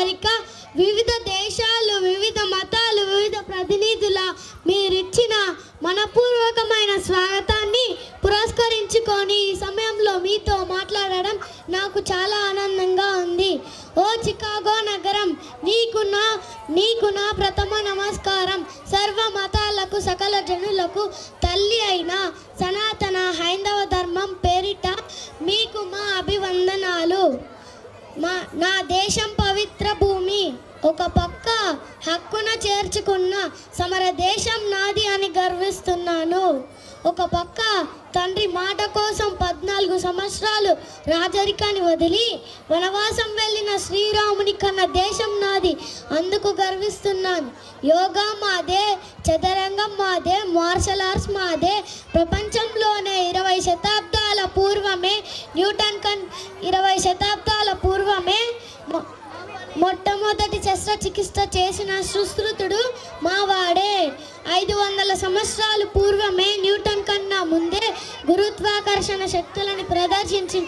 America, వివిధ దేశాలు, వివిధ మతాలు, వివిధ ప్రతినిధుల మీరిచ్చిన మనపూర్వకమైన స్వాగతాన్ని పురస్కరించుకొని ఈ సమయంలో మీతో మాట్లాడడం నాకు చాలా ఆనందంగా ఉంది. ఓ చికాగో నగరం, నీకు నా ప్రథమ నమస్కారం. సర్వ మతాలకు, సకల జనులకు తల్లి అయిన సనాతన హైందవ ధర్మం పేరిట మీకు మా అభివందనాలు. నా దేశం పవిత్ర భూమి. ఒక పక్క హక్కున చేర్చుకున్న సమర దేశం నాది అని గర్విస్తున్నాను. ఒక పక్క తండ్రి మాట కోసం 14 సంవత్సరాలు రాజరికాన్ని వదిలి వనవాసం వెళ్ళిన శ్రీరాముని కన్న దేశం నాది, అందుకు గర్విస్తున్నాను. యోగా మాదే, చదరంగం మాదే, మార్షల్ ఆర్ట్స్ మాదే. ప్రపంచంలోనే 20 శతాబ్దాల పూర్వమే 20 శతాబ్దాల పూర్వమే మొట్టమొదటి శస్త్రచికిత్స చేసిన సుశ్రుతుడు మావాడే. 500 సంవత్సరాలు పూర్వమే న్యూటన్ కన్నా ముందే గురుత్వాకర్షణ శక్తులను ప్రదర్శించిన